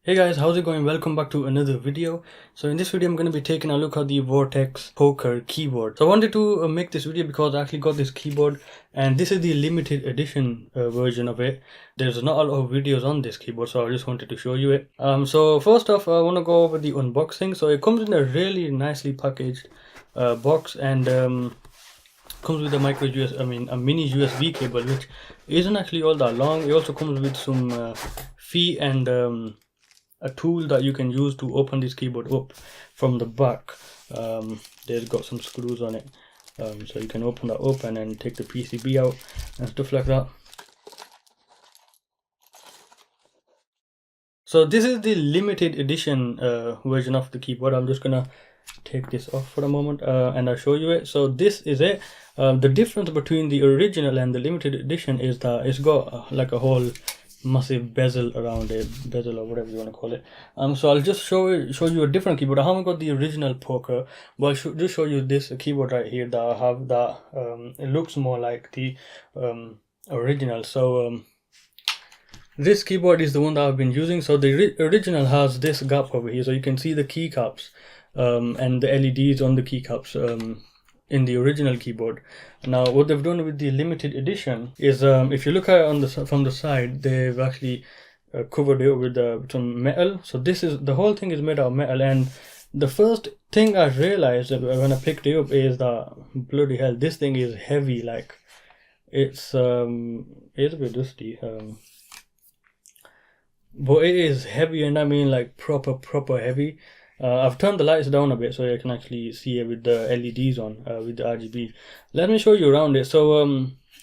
Hey guys, how's it going? Welcome back to another video. So in this video I'm going to be taking a look at the Vortex Pok3r keyboard. So I wanted to make this video because I actually got this keyboard and this is the limited edition version of it. There's not a lot of videos on this keyboard, so I just wanted to show you it. So first off, I want to go over the unboxing. So it comes in a really nicely packaged box and comes with a a mini USB cable, which isn't actually all that long. It also comes with some feet and a tool that you can use to open this keyboard up from the back. There's got some screws on it, so you can open that up and then take the PCB out and stuff like that. So this is the limited edition version of the keyboard. I'm just gonna take this off for a moment and I'll show you it. So this is it. The difference between the original and the limited edition is that it's got like a whole massive bezel around it, bezel or whatever you want to call it. So I'll just show you a different keyboard. I haven't got the original Pok3r, but I'll just show you this keyboard right here that I have that it looks more like the original. So this keyboard is the one that I've been using. So the original has this gap over here, so you can see the keycaps and the LEDs on the keycaps in the original keyboard. Now what they've done with the limited edition is if you look at it from the side, they've actually covered it with some metal. So this is the whole thing is made out of metal, and the first thing I realized when I picked it up is that bloody hell, this thing is heavy. Like it's a bit dusty, but it is heavy, and I mean like proper heavy. I've turned the lights down a bit so you can actually see it with the LEDs on, with the RGB. Let me show you around it. So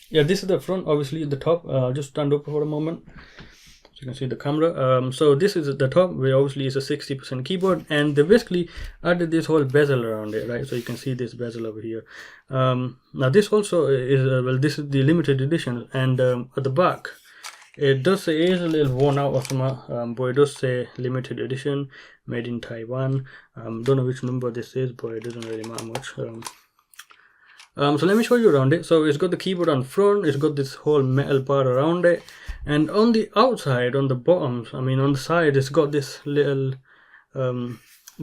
yeah, this is the front, obviously the top. I'll just stand up for a moment so you can see the camera. So this is the top, where obviously it's a 60% keyboard, and they basically added this whole bezel around it, right? So you can see this bezel over here. Now this also is this is the limited edition, and at the back it does say, it is a little worn out or something, but it does say limited edition, made in Taiwan. Don't know which number this is, but it doesn't really matter much. So let me show you around it. So it's got the keyboard on front, it's got this whole metal bar around it, and on the outside, on the bottoms, I mean on the side, it's got this little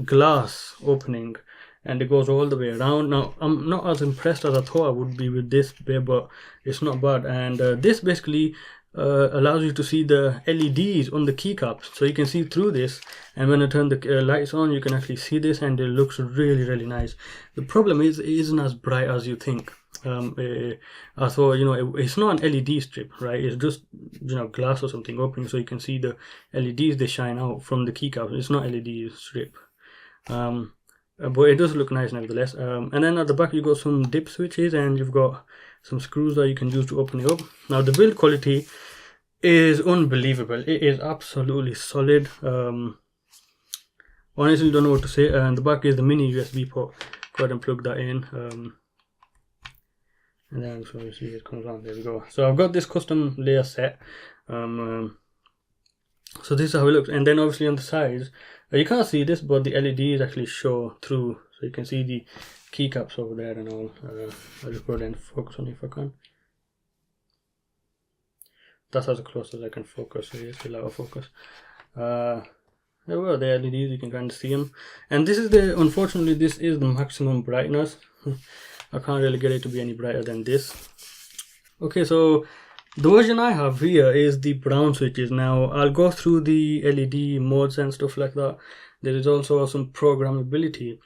glass opening, and it goes all the way around. Now I'm not as impressed as I thought I would be with this bit, but it's not bad. And this basically allows you to see the LEDs on the keycaps, so you can see through this, and when I turn the lights on, you can actually see this, and it looks really nice. The problem is it isn't as bright as you think. I thought, you know, it's not an LED strip, right? It's just, you know, glass or something opening, so you can see the LEDs, they shine out from the keycaps. It's not LED strip, but it does look nice nevertheless. And then at the back you got some dip switches, and you've got some screws that you can use to open it up. Now the build quality is unbelievable. It is absolutely solid. Honestly don't know what to say. And the back is the mini USB port. Go ahead and plug that in, and then so you see it comes on. There we go. So I've got this custom layer set. So this is how it looks. And then obviously on the sides, you can't see this, but the LEDs actually show through, so you can see the keycaps over there and all. I'll just go ahead and focus on it if I can. That's as close as I can focus, so it's still out of focus. There were the LEDs, you can kind of see them. And this is unfortunately this is the maximum brightness. I can't really get it to be any brighter than this. Okay, so the version I have here is the brown switches. Now I'll go through the LED modes and stuff like that. There is also some programmability.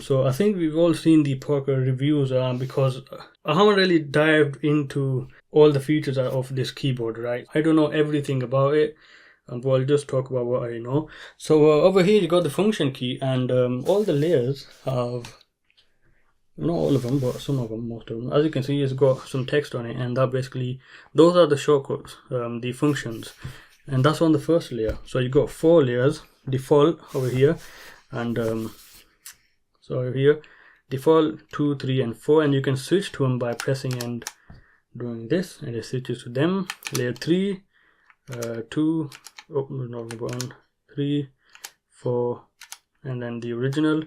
So I think we've all seen the Pok3r reviews, because I haven't really dived into all the features of this keyboard, right? I don't know everything about it, but I'll just talk about what I know. So over here you got the function key, and all the layers have, not all of them, but some of them, most of them. As you can see, it's got some text on it, and that basically, those are the shortcuts, the functions, and that's on the first layer. So you got 4 layers, default over here, and so over here, default 2, 3, and 4, and you can switch to them by pressing and doing this, and it switches to them. Layer 3, 2, open the button, 3, 4, and then the original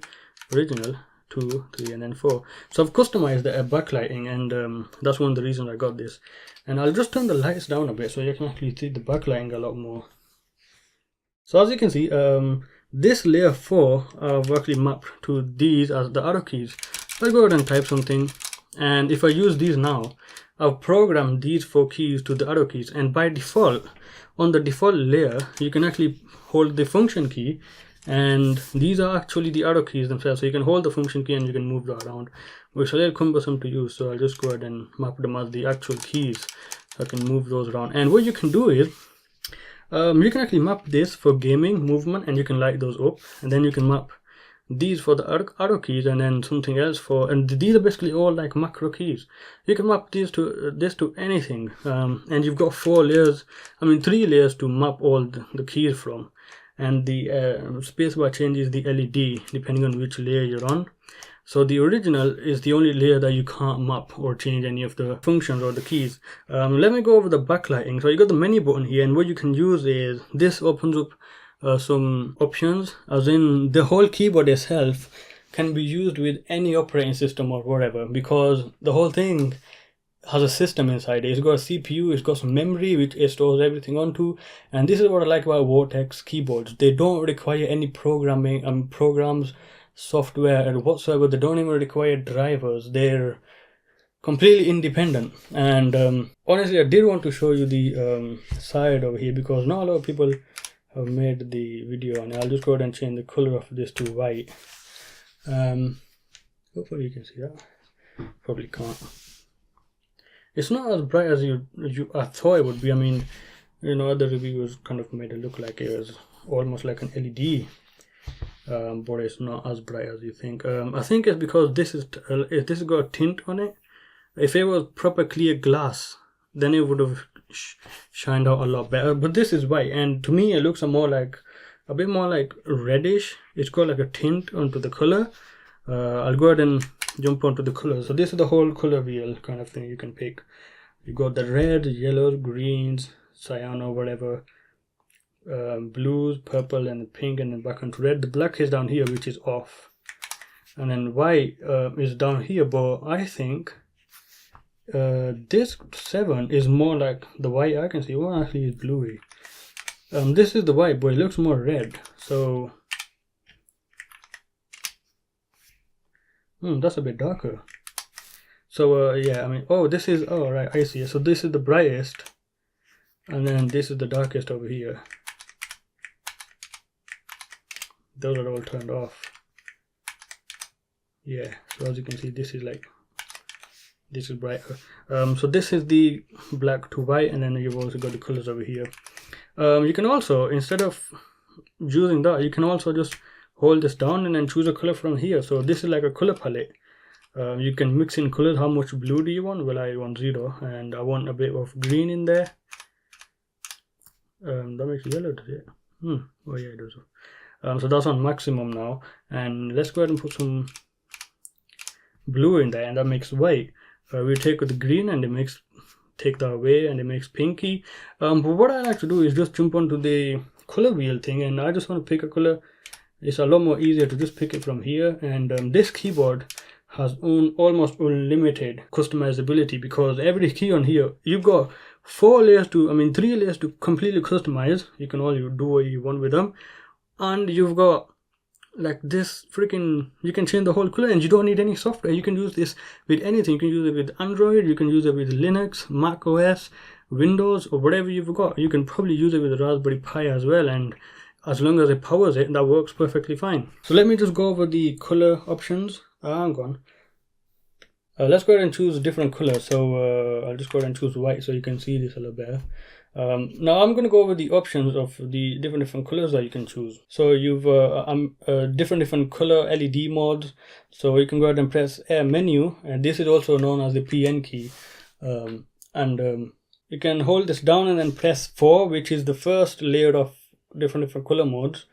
2, 3, and then 4. So I've customized the backlighting, and that's one of the reasons I got this. And I'll just turn the lights down a bit so you can actually see the backlighting a lot more. So as you can see, this layer 4 I've actually mapped to these as the arrow keys. I'll go ahead and type something, and if I use these now, I've programmed these 4 keys to the arrow keys, and by default, on the default layer, you can actually hold the function key, and these are actually the arrow keys themselves. So you can hold the function key and you can move that around, which is a little cumbersome to use. So I'll just go ahead and map them as the actual keys, so I can move those around. And what you can do is, you can actually map this for gaming movement, and you can light those up, and then you can map these for the arrow keys, and then something else for, and these are basically all like macro keys. You can map these to this to anything, and you've got 4 layers, I mean 3 layers to map all the keys from, and the spacebar changes the LED depending on which layer you're on. So the original is the only layer that you can't map or change any of the functions or the keys. Let me go over the backlighting. So you got the menu button here, and what you can use is, this opens up some options, as in the whole keyboard itself can be used with any operating system or whatever, because the whole thing has a system inside it. It's got a CPU, it's got some memory which it stores everything onto, and this is what I like about Vortex keyboards. They don't require any programming programs, software and whatsoever. They don't even require drivers. They're completely independent. And honestly, I did want to show you the side over here, because not a lot of people have made the video, and I'll just go ahead and change the color of this to white. Hopefully you can see that. Probably can't. It's not as bright as I thought it would be. I mean, you know, other reviewers kind of made it look like it was almost like an LED, but it's not as bright as you think. I think it's because this has got a tint on it. If it was proper clear glass, then it would have shined out a lot better. But this is white, and to me it looks a bit more like reddish. It's got like a tint onto the color. I'll go ahead and jump onto the colors. So this is the whole color wheel kind of thing you can pick. You got the red, yellow, greens, cyan or whatever, blues, purple and pink, and then back onto red. The black is down here, which is off, and then white is down here. But I think this 7 is more like the white I can see. One actually is bluey. This is the white, but it looks more red. So that's a bit darker. So yeah, I mean, oh, this is, oh right, I see. So this is the brightest, and then this is the darkest over here. Those are all turned off. Yeah, so as you can see, this is brighter. So this is the black to white, and then you've also got the colors over here. You can also, instead of using that, you can also just hold this down and then choose a color from here. So this is like a color palette. You can mix in colors. How much blue do you want? Well, I want 0, and I want a bit of green in there. That makes yellow, does it? Oh yeah, it does. So that's on maximum now, and let's go ahead and put some blue in there, and that makes white. We take the green and take that away, and it makes pinky. But what I like to do is just jump onto the color wheel thing, and I just want to pick a color. It's a lot more easier to just pick it from here, and this keyboard has almost unlimited customizability, because every key on here, you've got 3 layers to completely customize. You can do what you want with them, and you've got like this freaking, you can change the whole color, and you don't need any software. You can use this with anything. You can use it with Android, you can use it with Linux, Mac OS, Windows, or whatever you've got. You can probably use it with a Raspberry Pi as well, and as long as it powers it, that works perfectly fine. So let me just go over the color options. Hang on. Let's go ahead and choose a different color. So I'll just go ahead and choose white so you can see this a little better. Now I'm going to go over the options of the different colors that you can choose. So you've different color LED modes. So you can go ahead and press Air menu, and this is also known as the PN key. You can hold this down and then press 4, which is the first layer of different color modes,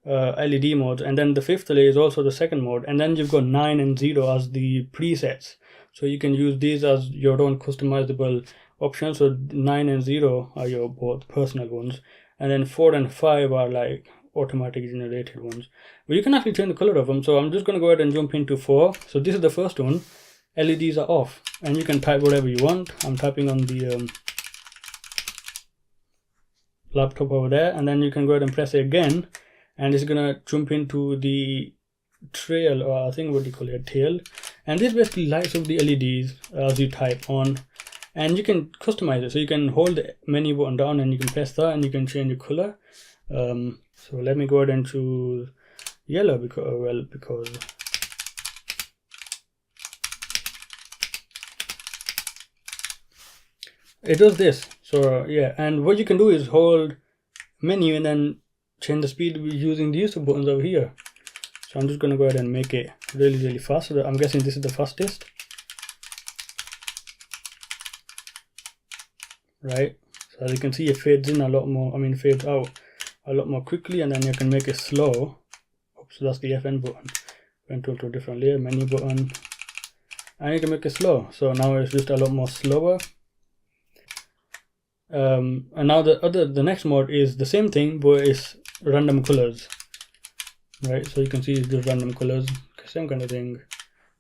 LED modes, and then the 5th layer is also the second mode, and then you've got 9 and 0 as the presets. So you can use these as your own customizable options. So 9 and 0 are your both personal ones, and then 4 and 5 are like automatic generated ones. But you can actually change the color of them. So I'm just going to go ahead and jump into 4. So this is the first one. LEDs are off, and you can type whatever you want. I'm typing on the laptop over there, and then you can go ahead and press it again, and it's gonna jump into the trail, or I think what you call it, a tail, and this basically lights up the LEDs as you type on, and you can customize it. So you can hold the menu button down and you can press that and you can change the color. So let me go ahead and choose yellow because it does this. So yeah, and what you can do is hold menu and then change the speed using these two buttons over here. So I'm just going to go ahead and make it really fast. So I'm guessing this is the fastest, right? So as you can see, it fades in a lot more, fades out a lot more quickly, and then you can make it slow. Oops, so that's the FN button. Went to a different layer, menu button, and you can make it slow. So now it's just a lot more slower. And now the next mode is the same thing, but it's random colors, right? So you can see the random colors, same kind of thing.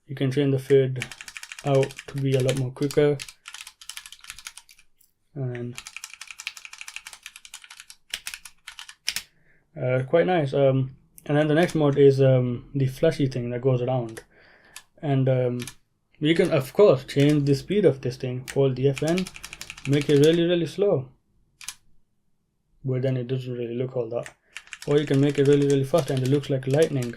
You can change the fade out to be a lot more quicker, and quite nice. And then the next mode is the flashy thing that goes around, and you can of course change the speed of this thing. Hold the FN, make it really slow, but then it doesn't really look all that. Or you can make it really fast and it looks like lightning.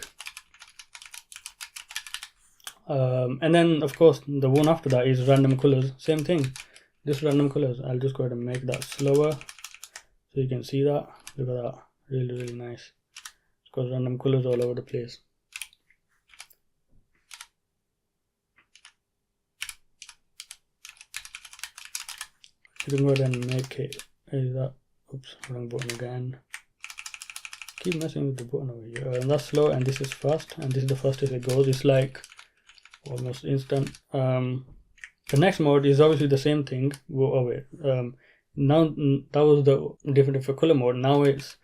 And then of course the one after that is random colors. Same thing, this random colors. I'll just go ahead and make that slower so you can see that. Look at that, really nice. It's got random colors all over the place. You can go ahead and make it that. Oops, wrong button again. Keep messing with the button over here. And that's slow, and this is fast, and this is the fastest it goes. It's like almost instant. The next mode is obviously the same thing. Now that was the different for color mode. Now it's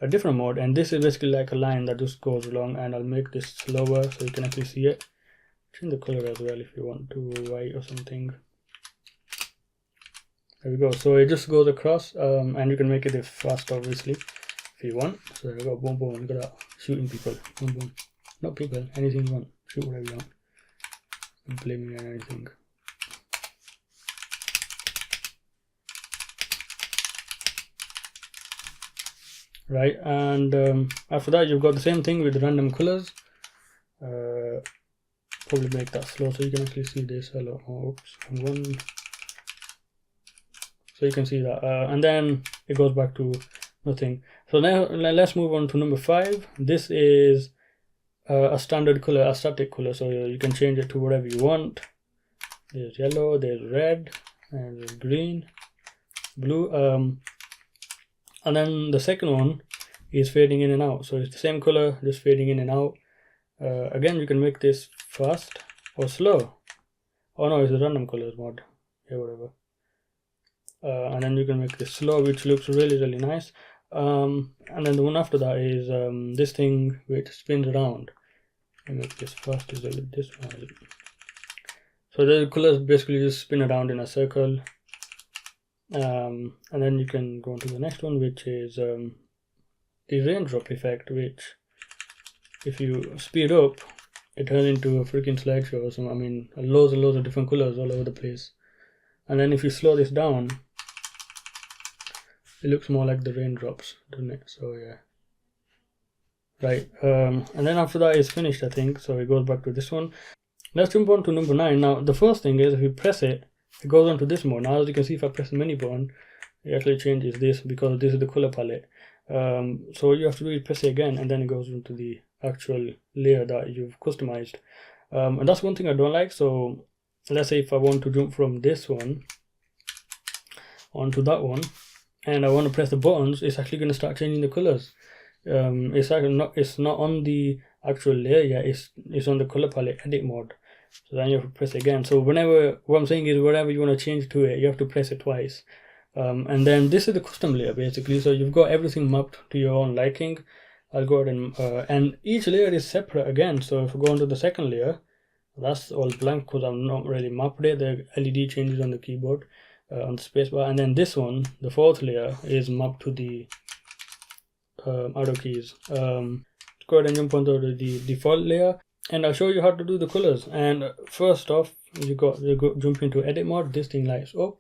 a different mode, and this is basically like a line that just goes along. And I'll make this slower so you can actually see it. Change the color as well if you want to white or something. There we go. So it just goes across, and you can make it fast obviously if you want. So there we go. Boom, look at that. Shooting people. Boom. Not people, anything you want. Shoot whatever you want. Don't blame me on anything. Right, and after that you've got the same thing with random colors. Probably make that slow so you can actually see this a lot more. Oops, one. So you can see that, and then it goes back to nothing. So now let's move on to number 5. This is a standard color, a static color, so you can change it to whatever you want. There's yellow, there's red, and there's green, blue, and then the second one is fading in and out. So it's the same color, just fading in and out. Again, you can make this fast or slow. Oh no, it's a random colors mode. Yeah, whatever. And then you can make this slow, which looks really nice. And then the one after that is this thing which spins around. I make this fast. Is it this one? So the colors basically just spin around in a circle. And then you can go on to the next one, which is the raindrop effect, which if you speed up, it turns into a freaking slideshow or something. Loads of different colors all over the place. And then if you slow this down, it looks more like the raindrops, doesn't it? So yeah, right. And then after that is finished, I think. So it goes back to this one. Let's jump on to number 9. Now the first thing is, if you press it, it goes on to this mode. Now as you can see, if I press the menu button, it actually changes this because this is the color palette. So you have to really press it again, and then it goes into the actual layer that you've customized. And that's one thing I don't like. So let's say if I want to jump from this one onto that one, and I want to press the buttons, it's actually going to start changing the colors. It's not on the actual layer yet. It's on the color palette edit mode. So then you have to press it again. So what I'm saying is, whatever you want to change to it, you have to press it twice. And then this is the custom layer basically. So you've got everything mapped to your own liking. I'll go ahead and each layer is separate again. So if we go on to the second layer, that's all blank because I've not really mapped it. The LED changes on the keyboard. on the spacebar, and then this one, the fourth layer, is mapped to the arrow keys. Go ahead and jump onto the default layer, and I'll show you how to do the colors. And first off, you jump into edit mode. This thing lights up,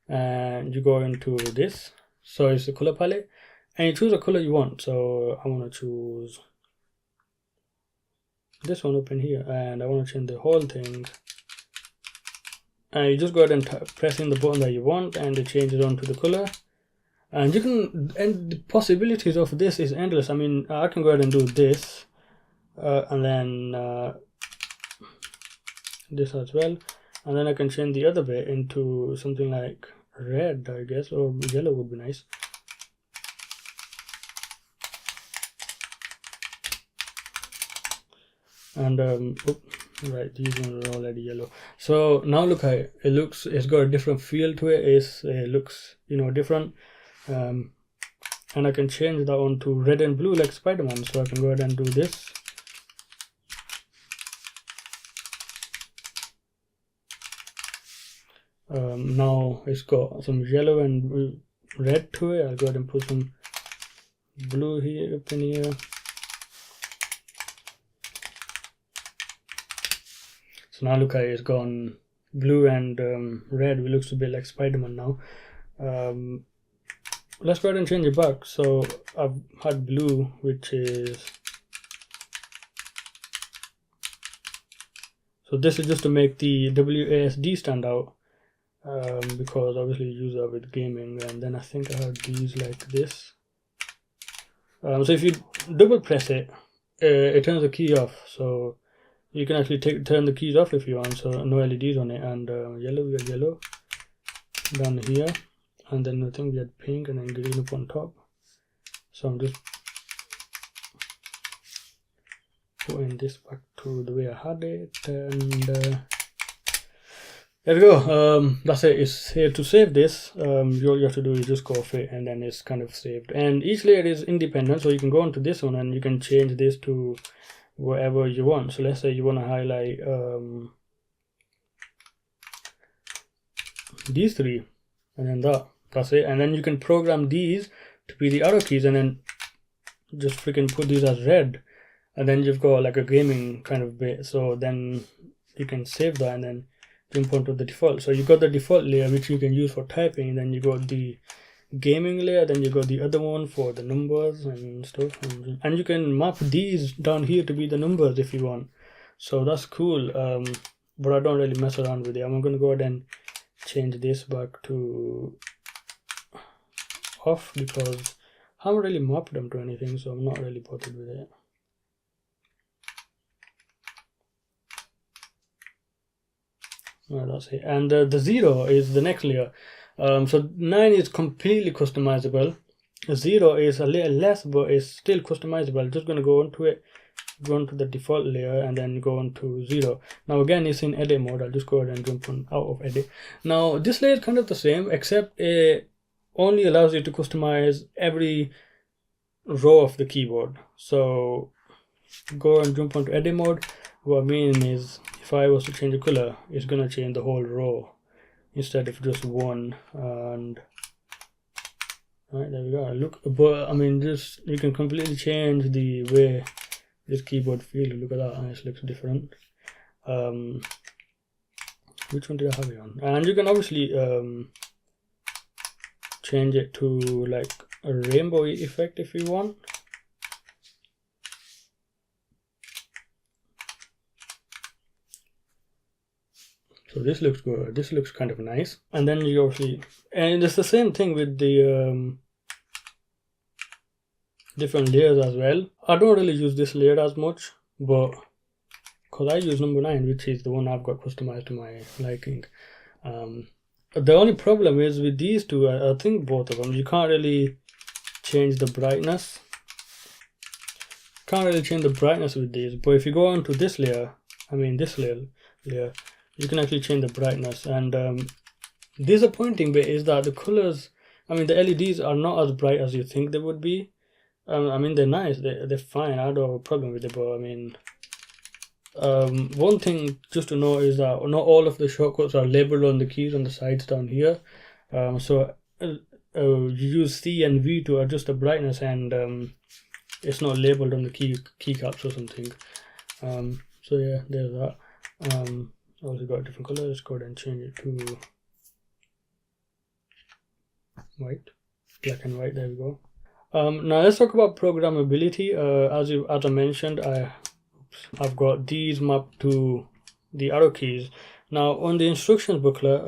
and you go into this, so it's the color palette, and you choose a color you want. So I want to choose this one up in here, and I want to change the whole thing. And you just go ahead and press in the button that you want, and it changes onto the color. And you can, and the possibilities of this is endless. I mean, I can go ahead and do this, and then this as well, and then I can change the other bit into something like red, I guess, or yellow would be nice. And right, these ones are already yellow. So now look how it looks. It's got a different feel to it. It looks, you know, different. And I can change that one to red and blue like Spider-Man. So I can go ahead and do this. Now it's got some yellow and red to it. I'll go ahead and put some blue here, up in here. So now look how it's gone blue and red. It looks a bit like Spider-Man now. Let's go ahead and change it back. So I've had blue, which is, so this is just to make the WASD stand out, because obviously you use that with gaming. And then I think I had these like this. So if you double press it, it turns the key off. So you can actually turn the keys off if you want. So no LEDs on it. And yellow, we got yellow down here, and then I think we had pink and then green up on top. So I'm just putting this back to the way I had it, and there we go. That's it. It's here to save this. All you have to do is just go off it, and then it's kind of saved. And each layer is independent, so you can go onto this one and you can change this to whatever you want. So let's say you want to highlight these three, and then that's it. And then you can program these to be the arrow keys, and then just freaking put these as red, and then you've got like a gaming kind of bit. So then you can save that and then jump onto the default. So you got the default layer, which you can use for typing, then you got the gaming layer, then you got the other one for the numbers and stuff, and you can map these down here to be the numbers if you want. So that's cool. But I don't really mess around with it. I'm gonna go ahead and change this back to off, because I haven't really mapped them to anything, so I'm not really bothered with it. That's it. And the 0 is the next layer. So 9 is completely customizable. 0 is a little less, but it's still customizable. I'm just going to go into it, go into the default layer, and then go into 0. Now again, it's in edit mode. I'll just go ahead and jump out of edit. Now this layer is kind of the same, except it only allows you to customize every row of the keyboard. So go and jump onto edit mode. What I mean is, if I was to change the color, it's gonna change the whole row instead of just one. And right, there we go. Look, but I mean, just you can completely change the way this keyboard feels. Look at that, and it looks different. Which one did I have it on? And you can obviously change it to like a rainbow effect if you want. So this looks good. This looks kind of nice. And then you obviously, and it's the same thing with the different layers as well. I don't really use this layer as much, but because I use number 9, which is the one I've got customized to my liking. The only problem is with these two, I think both of them, you can't really change the brightness. Can't really change the brightness with these, but if you go onto this layer, I mean this layer, you can actually change the brightness. And disappointing bit is that the colors, I mean the LEDs are not as bright as you think they would be. I mean they're nice, they're fine, I don't have a problem with it, but I mean one thing just to know is that not all of the shortcuts are labeled on the keys on the sides down here. So you use C and V to adjust the brightness, and it's not labeled on the keycaps or something. So yeah, there's that. Also got a different color. Let's go ahead and change it to white, black and white. There we go. Now let's talk about programmability. As I mentioned, I've got these mapped to the arrow keys. Now on the instructions booklet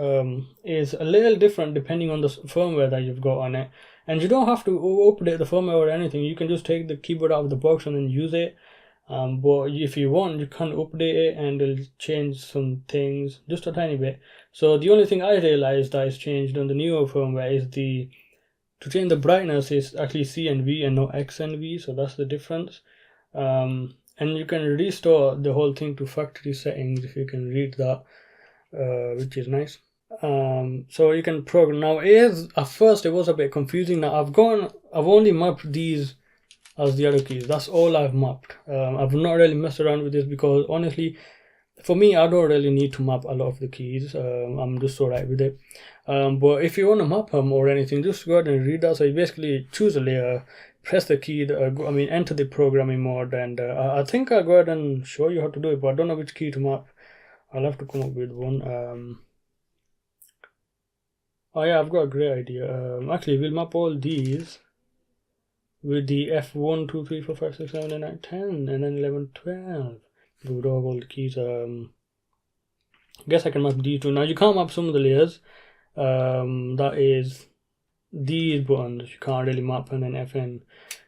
is a little different depending on the firmware that you've got on it, and you don't have to update the firmware or anything. You can just take the keyboard out of the box and then use it. But if you want, you can update it and it'll change some things just a tiny bit. So the only thing I realized that is changed on the newer firmware is to change the brightness is actually C and V and not X and V, so that's the difference. And you can restore the whole thing to factory settings if you can read that, which is nice. So you can program. Now at first it was a bit confusing. Now I've only mapped these as the arrow keys. That's all I've mapped. I've not really messed around with this because honestly, for me, I don't really need to map a lot of the keys. I'm just alright with it. But if you want to map them or anything, just go ahead and read that. So you basically choose a layer, press the key, enter the programming mode, and I think I'll go ahead and show you how to do it, but I don't know which key to map. I'll have to come up with one. Oh yeah, I've got a great idea. Actually, we'll map all these with the F1, 2, 3, 4, 5, 6, 7, 8, 9, 10, and then 11, 12. We would have all the keys. I guess I can map these two. Now you can't map some of the layers. That is these buttons. You can't really map, and then FN.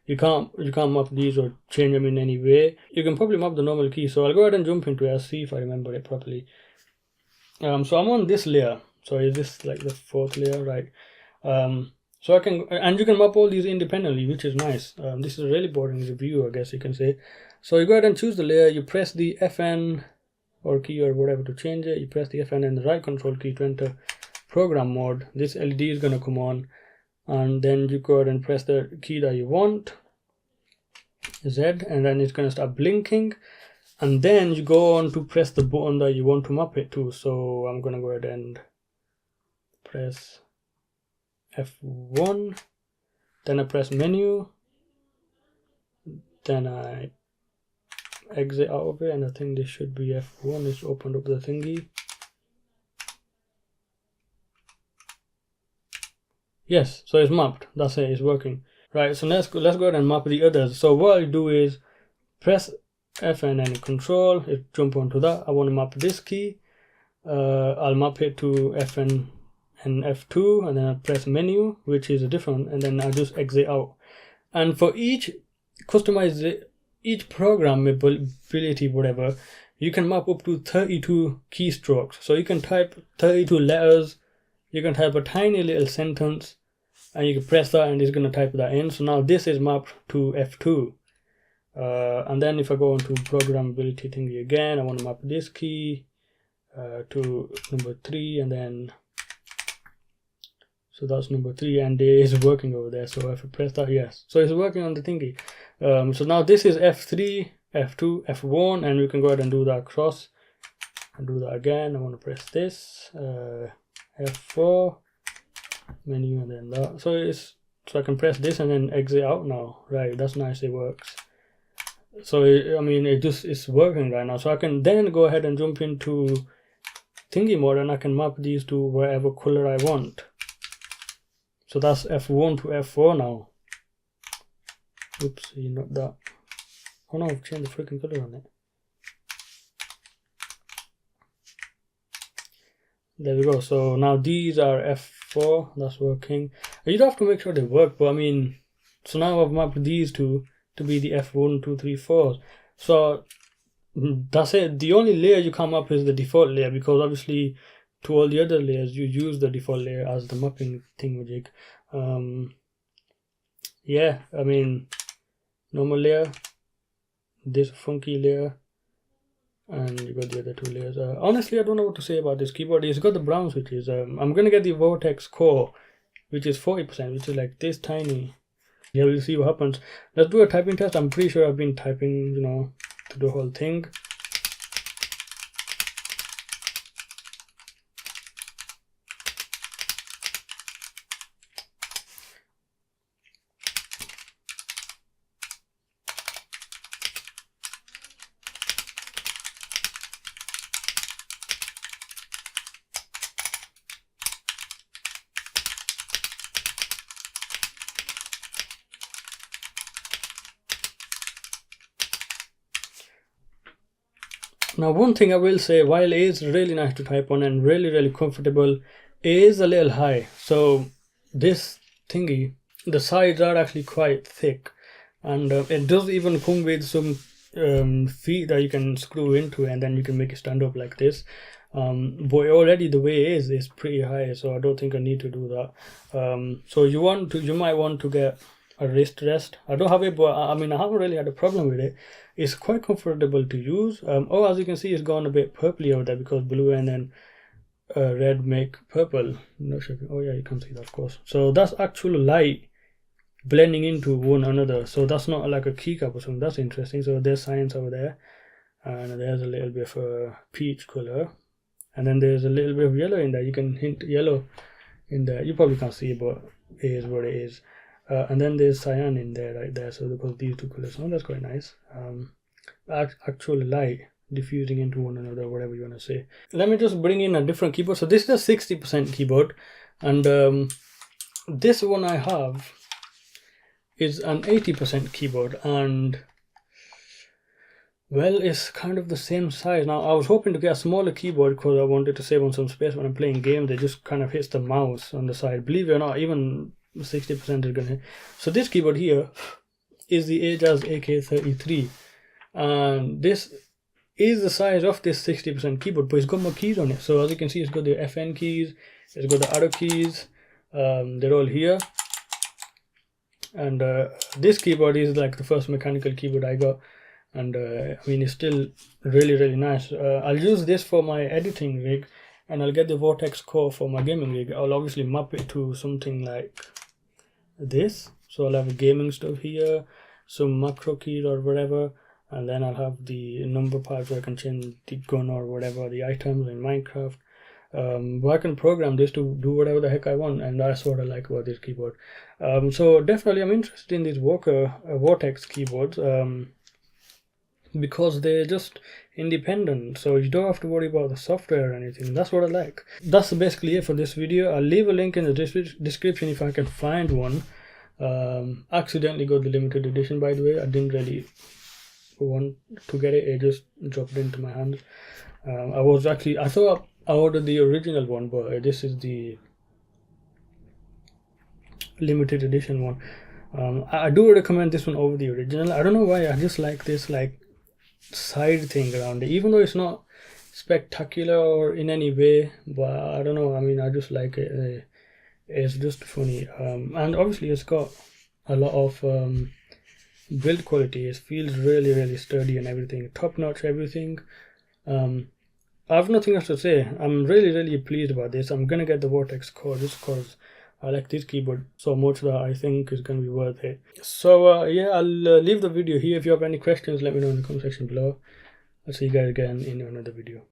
You can't map these or change them in any way. You can probably map the normal key. So I'll go ahead and jump into it. See if I remember it properly. So I'm on this layer. So is this like the fourth layer, right? So I can, and you can map all these independently, which is nice. This is a really boring review, I guess you can say. So you go ahead and choose the layer, you press the FN or key or whatever to change it. You press the FN and the right control key to enter program mode. This LED is going to come on, and then you go ahead and press the key that you want, Z, and then it's going to start blinking. And then you go on to press the button that you want to map it to. So I'm going to go ahead and press F1, then I press menu, then I exit out of it, and I think this should be F1. It's opened up the thingy. Yes, so it's mapped. That's it, it's working. Right, so let's go ahead and map the others. So what I do is press FN and control, it jump onto that. I want to map this key. I'll map it to FN and F2, and then I press menu, which is a different, and then I just exit out. And for each programmability, whatever, you can map up to 32 keystrokes. So you can type 32 letters, you can type a tiny little sentence, and you can press that and it's going to type that in. So now this is mapped to F2. And then if I go into programmability thingy again, I want to map this key to number 3, and then so that's number 3, and it is working over there. So if I press that, yes, so it's working on the thingy. So now this is F3, F2, F1, and we can go ahead and do that across and do that again. I want to press this F4 menu, and then that. So I can press this and then exit out now. Right, that's nice, it works. So it's working right now. So I can then go ahead and jump into thingy mode, and I can map these to wherever color I want. So that's F1 to F4 now. Oops, not that. Oh no, I've changed the freaking color on it. There we go. So now these are F4, that's working. You don't have to make sure they work, but so now I've mapped these two to be the F1, 2, 3, 4. So that's it. The only layer you come up is the default layer, because obviously to all the other layers you use the default layer as the mapping thingamajig. Yeah, normal layer, this funky layer, and you got the other two layers. Honestly, I don't know what to say about this keyboard. It's got the brown switches. I'm gonna get the Vortex core, which is 40%, which is like this tiny. Yeah, we'll see what happens. Let's do a typing test. I'm pretty sure I've been typing, to the whole thing. Now one thing I will say, while it is really nice to type on and really comfortable, it is a little high. So this thingy, the sides are actually quite thick, and it does even come with some feet that you can screw into, and then you can make it stand up like this. But already the way it is pretty high, so I don't think I need to do that. So you might want to get a wrist rest. I don't have it, but I mean I haven't really had a problem with it. It's quite comfortable to use. Oh, as you can see, it's gone a bit purpley over there because blue and then red make purple. Not sure. Oh yeah, you can see that, of course. So that's actual light blending into one another. So that's not like a keycap or something. That's interesting. So there's science over there, and there's a little bit of a peach color, and then there's a little bit of yellow in there. You can hint yellow in there. You probably can't see, but it is what it is. And then there's cyan in there, right there. So because these two colors, oh, that's quite nice. Actual light diffusing into one another, whatever you want to say. Let me just bring in a different keyboard. So this is a 60% keyboard, and this one I have is an 80% keyboard, and well, it's kind of the same size. Now I was hoping to get a smaller keyboard because I wanted to save on some space when I'm playing games. It just kind of hits the mouse on the side. Believe it or not, even 60% is gonna hit. So this keyboard here is the Ajaz AK33, and this is the size of this 60% keyboard, but it's got more keys on it. So as you can see, it's got the FN keys, it's got the arrow keys, they're all here. And this keyboard is like the first mechanical keyboard I got, and I mean it's still really nice. I'll use this for my editing rig, and I'll get the Vortex core for my gaming rig. I'll obviously map it to something like this, so I'll have gaming stuff here, some macro keys or whatever, and then I'll have the number pads where I can change the gun or whatever, the items in Minecraft. But I can program this to do whatever the heck I want, and that's what I like about this keyboard. So definitely I'm interested in these Vortex keyboards, because they're just independent, so you don't have to worry about the software or anything. That's what I like. That's basically it for this video. I'll leave a link in the description if I can find one. Accidentally got the limited edition, by the way. I didn't really want to get it, it just dropped into my hands. I thought I ordered the original one, but this is the limited edition one. I do recommend this one over the original. I don't know why, I just like this like side thing around it, even though it's not spectacular or in any way, but I don't know, I mean I just like it. It's just funny, and obviously it's got a lot of build quality. It feels really sturdy and everything, top notch everything. I have nothing else to say. I'm really pleased about this. I'm gonna get the Vortex core just because I like this keyboard so much that I think it's gonna be worth it. So yeah, I'll leave the video here. If you have any questions, let me know in the comment section below. I'll see you guys again in another video.